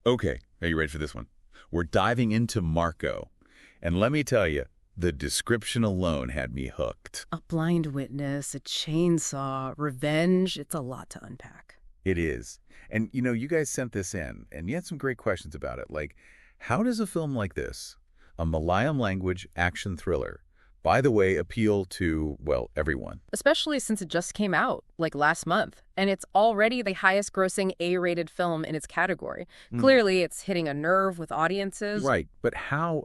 Okay, are you ready for this one? We're diving into Marco. And let me tell you, the description alone had me hooked. A blind witness, a chainsaw, revenge. It's a lot to unpack. It is. And you guys sent this in, and you had some great questions about it. Like, how does a film like this, a Malayalam language action thriller, by the way, appeal to, well, everyone? Especially since it just came out, like last month. And it's already the highest grossing A-rated film in its category. Clearly, it's hitting a nerve with audiences. Right, but how,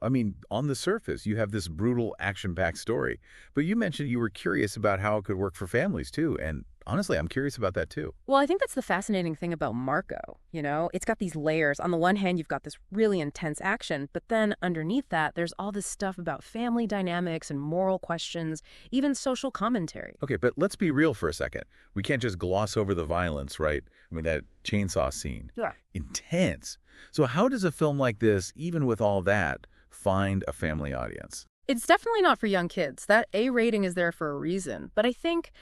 on the surface, you have this brutal, action-packed story. But you mentioned you were curious about how it could work for families, too. And honestly, I'm curious about that, too. Well, I think that's the fascinating thing about Marco, It's got these layers. On the one hand, you've got this really intense action, but then underneath that, there's all this stuff about family dynamics and moral questions, even social commentary. Okay, but let's be real for a second. We can't just gloss over the violence, right? That chainsaw scene. Yeah. Intense. So how does a film like this, even with all that, find a family audience? It's definitely not for young kids. That A rating is there for a reason. But I think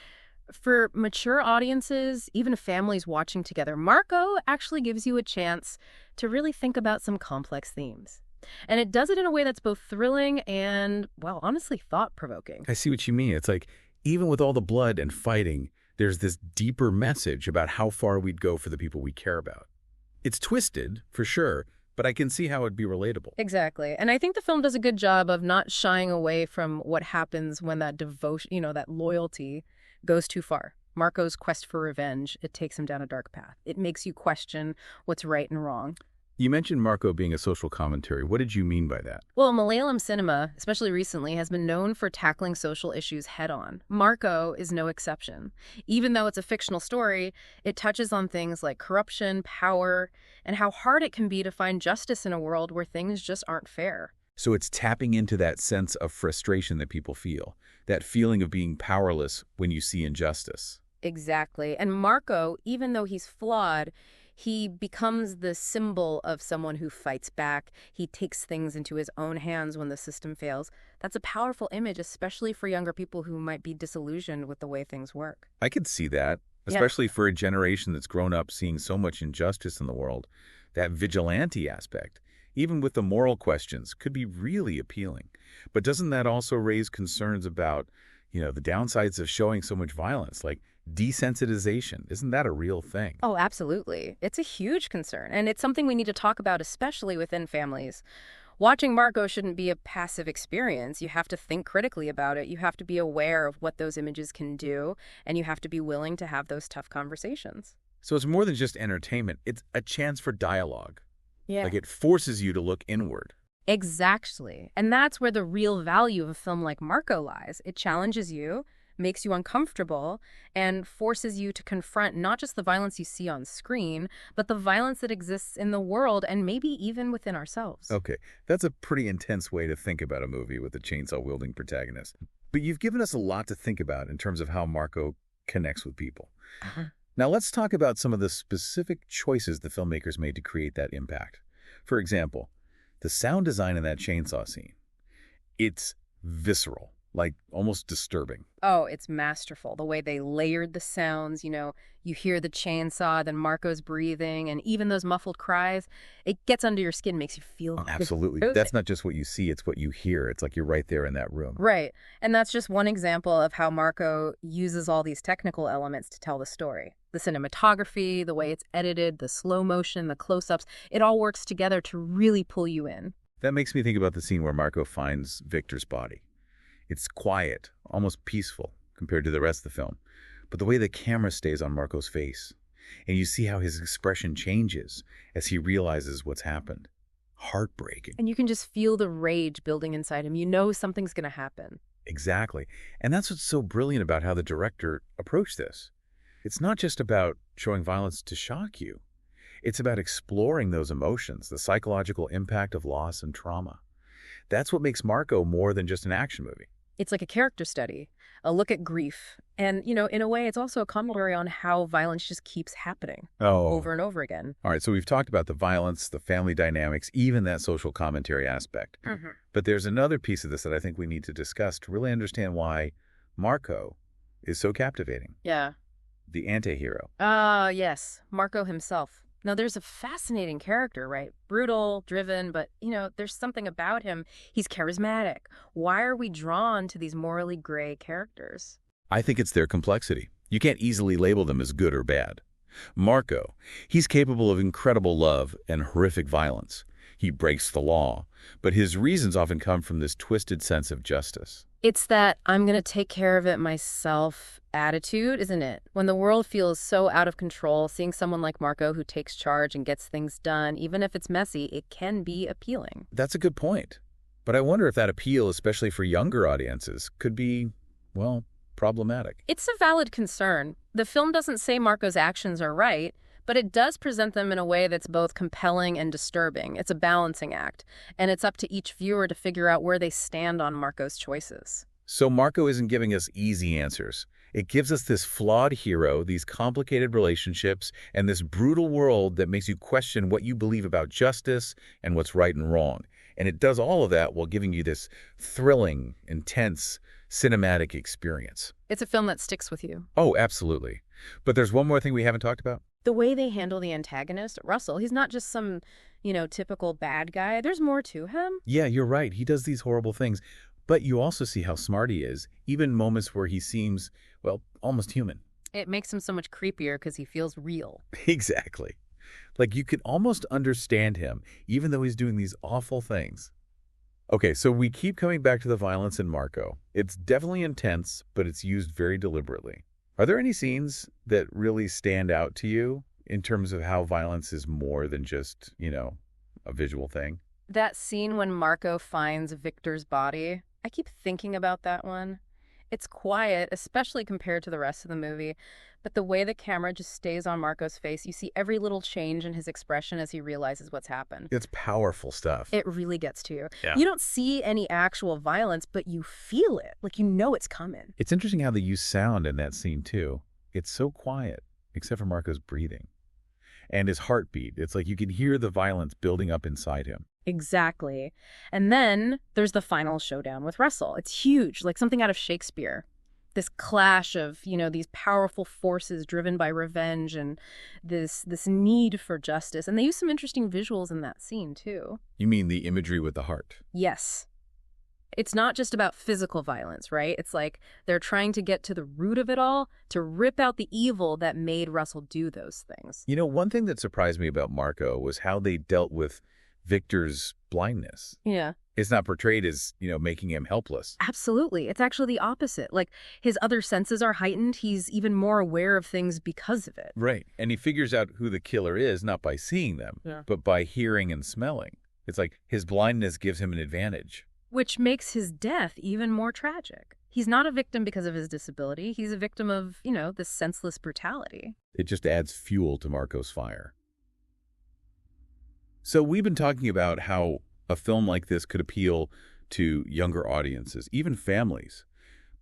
for mature audiences, even families watching together, Marco actually gives you a chance to really think about some complex themes. And it does it in a way that's both thrilling and, well, honestly, thought-provoking. I see what you mean. It's like, even with all the blood and fighting, there's this deeper message about how far we'd go for the people we care about. It's twisted, for sure, but I can see how it'd be relatable. Exactly. And I think the film does a good job of not shying away from what happens when that devotion, that loyalty goes too far. Marco's quest for revenge, it takes him down a dark path. It makes you question what's right and wrong. You mentioned Marco being a social commentary. What did you mean by that? Well, Malayalam cinema, especially recently, has been known for tackling social issues head-on. Marco is no exception. Even though it's a fictional story, it touches on things like corruption, power, and how hard it can be to find justice in a world where things just aren't fair. So it's tapping into that sense of frustration that people feel, that feeling of being powerless when you see injustice. Exactly. And Marco, even though he's flawed, he becomes the symbol of someone who fights back. He takes things into his own hands when the system fails. That's a powerful image, especially for younger people who might be disillusioned with the way things work. I could see that, especially for a generation that's grown up seeing so much injustice in the world. That vigilante aspect, even with the moral questions, could be really appealing. But doesn't that also raise concerns about, the downsides of showing so much violence, like desensitization? Isn't that a real thing? Oh, absolutely. It's a huge concern, and it's something we need to talk about, especially within families. Watching Marco shouldn't be a passive experience. You have to think critically about it. You have to be aware of what those images can do, and you have to be willing to have those tough conversations. So it's more than just entertainment. It's a chance for dialogue. Yeah. Like it forces you to look inward. Exactly. And that's where the real value of a film like Marco lies. It challenges you, makes you uncomfortable, and forces you to confront not just the violence you see on screen, but the violence that exists in the world and maybe even within ourselves. Okay, that's a pretty intense way to think about a movie with a chainsaw-wielding protagonist. But you've given us a lot to think about in terms of how Marco connects with people. Now let's talk about some of the specific choices the filmmakers made to create that impact. For example, the sound design in that chainsaw scene. It's visceral, like almost disturbing. Oh, it's masterful. The way they layered the sounds, you hear the chainsaw, then Marco's breathing, and even those muffled cries, it gets under your skin, makes you feel Absolutely. That's not just what you see, it's what you hear. It's like you're right there in that room. Right. And that's just one example of how Marco uses all these technical elements to tell the story. The cinematography, the way it's edited, the slow motion, the close-ups, it all works together to really pull you in. That makes me think about the scene where Marco finds Victor's body. It's quiet, almost peaceful compared to the rest of the film. But the way the camera stays on Marco's face, and you see how his expression changes as he realizes what's happened. Heartbreaking. And you can just feel the rage building inside him. You know something's going to happen. Exactly. And that's what's so brilliant about how the director approached this. It's not just about showing violence to shock you. It's about exploring those emotions, the psychological impact of loss and trauma. That's what makes Marco more than just an action movie. It's like a character study, a look at grief. And, in a way, it's also a commentary on how violence just keeps happening over and over again. All right, so we've talked about the violence, the family dynamics, even that social commentary aspect. But there's another piece of this that I think we need to discuss to really understand why Marco is so captivating. Yeah. The anti-hero. Yes, Marco himself. Now, there's a fascinating character, right? Brutal, driven, but, there's something about him. He's charismatic. Why are we drawn to these morally gray characters? I think it's their complexity. You can't easily label them as good or bad. Marco, he's capable of incredible love and horrific violence. He breaks the law, but his reasons often come from this twisted sense of justice. It's that I'm going to take care of it myself attitude, isn't it? When the world feels so out of control, seeing someone like Marco who takes charge and gets things done, even if it's messy, it can be appealing. That's a good point. But I wonder if that appeal, especially for younger audiences, could be, well, problematic. It's a valid concern. The film doesn't say Marco's actions are right, but it does present them in a way that's both compelling and disturbing. It's a balancing act, and it's up to each viewer to figure out where they stand on Marco's choices. So Marco isn't giving us easy answers. It gives us this flawed hero, these complicated relationships, and this brutal world that makes you question what you believe about justice and what's right and wrong. And it does all of that while giving you this thrilling, intense, cinematic experience. It's a film that sticks with you. Oh, absolutely. But there's one more thing we haven't talked about. The way they handle the antagonist, Russell, he's not just some, typical bad guy. There's more to him. Yeah, you're right. He does these horrible things. But you also see how smart he is, even moments where he seems, well, almost human. It makes him so much creepier because he feels real. Exactly. Like you can almost understand him, even though he's doing these awful things. Okay, so we keep coming back to the violence in Marco. It's definitely intense, but it's used very deliberately. Are there any scenes that really stand out to you in terms of how violence is more than just, a visual thing? That scene when Marco finds Victor's body, I keep thinking about that one. It's quiet, especially compared to the rest of the movie, but the way the camera just stays on Marco's face, you see every little change in his expression as he realizes what's happened. It's powerful stuff. It really gets to you. Yeah. You don't see any actual violence, but you feel it, like you know it's coming. It's interesting how they use sound in that scene, too. It's so quiet, except for Marco's breathing. And his heartbeat. It's like you can hear the violence building up inside him. Exactly. And then there's the final showdown with Russell. It's huge, like something out of Shakespeare. This clash of, these powerful forces driven by revenge and this need for justice. And they use some interesting visuals in that scene, too. You mean the imagery with the heart? Yes. It's not just about physical violence, right? It's like they're trying to get to the root of it all, to rip out the evil that made Russell do those things. One thing that surprised me about Marco was how they dealt with Victor's blindness. Yeah. It's not portrayed as, making him helpless. Absolutely. It's actually the opposite. Like, his other senses are heightened. He's even more aware of things because of it. Right. And he figures out who the killer is, not by seeing them, but by hearing and smelling. It's like his blindness gives him an advantage. Which makes his death even more tragic. He's not a victim because of his disability. He's a victim of, this senseless brutality. It just adds fuel to Marco's fire. So we've been talking about how a film like this could appeal to younger audiences, even families.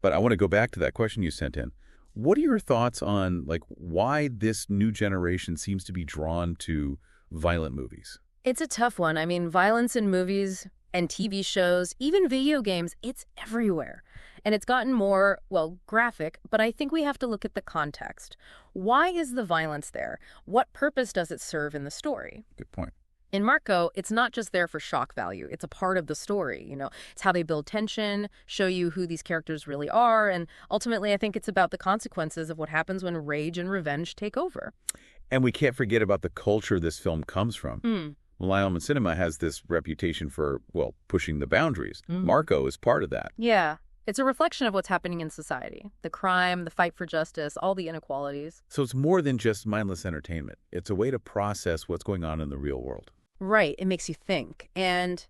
But I want to go back to that question you sent in. What are your thoughts on why this new generation seems to be drawn to violent movies? It's a tough one. I mean, violence in movies and TV shows, even video games, it's everywhere. And it's gotten more, graphic, but I think we have to look at the context. Why is the violence there? What purpose does it serve in the story? Good point. In Marco, it's not just there for shock value. It's a part of the story, It's how they build tension, show you who these characters really are, and ultimately I think it's about the consequences of what happens when rage and revenge take over. And we can't forget about the culture this film comes from. Malayalam cinema has this reputation for, pushing the boundaries. Marco is part of that. Yeah. It's a reflection of what's happening in society. The crime, the fight for justice, all the inequalities. So it's more than just mindless entertainment. It's a way to process what's going on in the real world. Right. It makes you think. And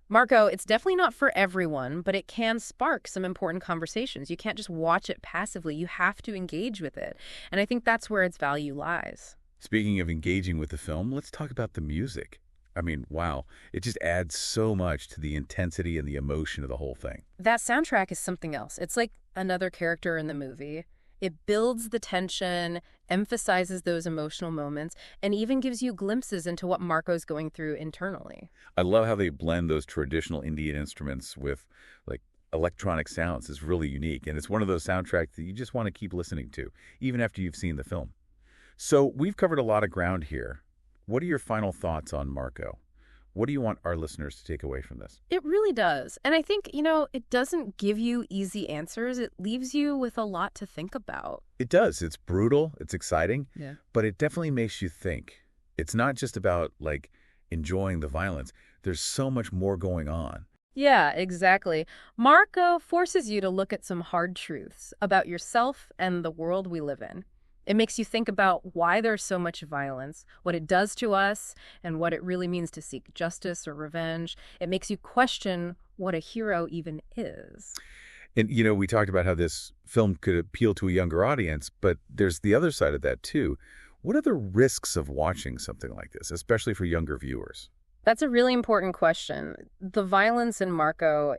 Marco, it's definitely not for everyone, but it can spark some important conversations. You can't just watch it passively. You have to engage with it. And I think that's where its value lies. Speaking of engaging with the film, let's talk about the music. I mean, wow, it just adds so much to the intensity and the emotion of the whole thing. That soundtrack is something else. It's like another character in the movie. It builds the tension, emphasizes those emotional moments, and even gives you glimpses into what Marco's going through internally. I love how they blend those traditional Indian instruments with, electronic sounds. It's really unique, and it's one of those soundtracks that you just want to keep listening to, even after you've seen the film. So we've covered a lot of ground here. What are your final thoughts on Marco? What do you want our listeners to take away from this? It really does. And I think, it doesn't give you easy answers. It leaves you with a lot to think about. It does. It's brutal. It's exciting. Yeah. But it definitely makes you think. It's not just about, enjoying the violence. There's so much more going on. Yeah, exactly. Marco forces you to look at some hard truths about yourself and the world we live in. It makes you think about why there's so much violence, what it does to us, and what it really means to seek justice or revenge. It makes you question what a hero even is. And, we talked about how this film could appeal to a younger audience, but there's the other side of that, too. What are the risks of watching something like this, especially for younger viewers? That's a really important question. The violence in Marco,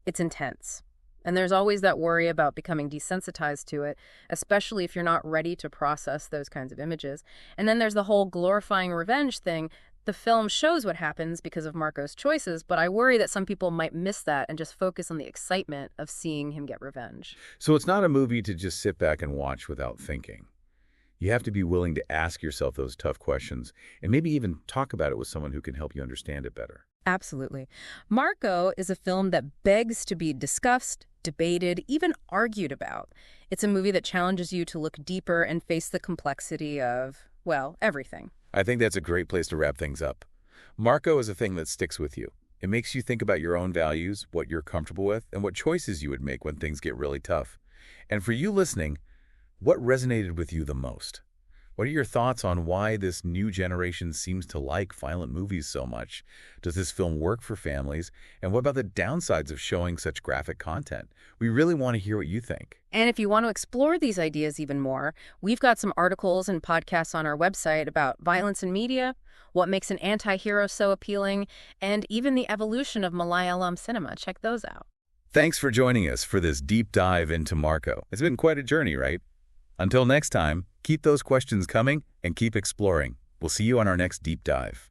it's intense. And there's always that worry about becoming desensitized to it, especially if you're not ready to process those kinds of images. And then there's the whole glorifying revenge thing. The film shows what happens because of Marco's choices, but I worry that some people might miss that and just focus on the excitement of seeing him get revenge. So it's not a movie to just sit back and watch without thinking. You have to be willing to ask yourself those tough questions and maybe even talk about it with someone who can help you understand it better. Absolutely. Marco is a film that begs to be discussed, debated, even argued about. It's a movie that challenges you to look deeper and face the complexity of, everything. I think that's a great place to wrap things up. Marco is a thing that sticks with you. It makes you think about your own values, what you're comfortable with, and what choices you would make when things get really tough. And for you listening, what resonated with you the most? What are your thoughts on why this new generation seems to like violent movies so much? Does this film work for families? And what about the downsides of showing such graphic content? We really want to hear what you think. And if you want to explore these ideas even more, we've got some articles and podcasts on our website about violence in media, what makes an anti-hero so appealing, and even the evolution of Malayalam cinema. Check those out. Thanks for joining us for this deep dive into Marco. It's been quite a journey, right? Until next time, keep those questions coming and keep exploring. We'll see you on our next deep dive.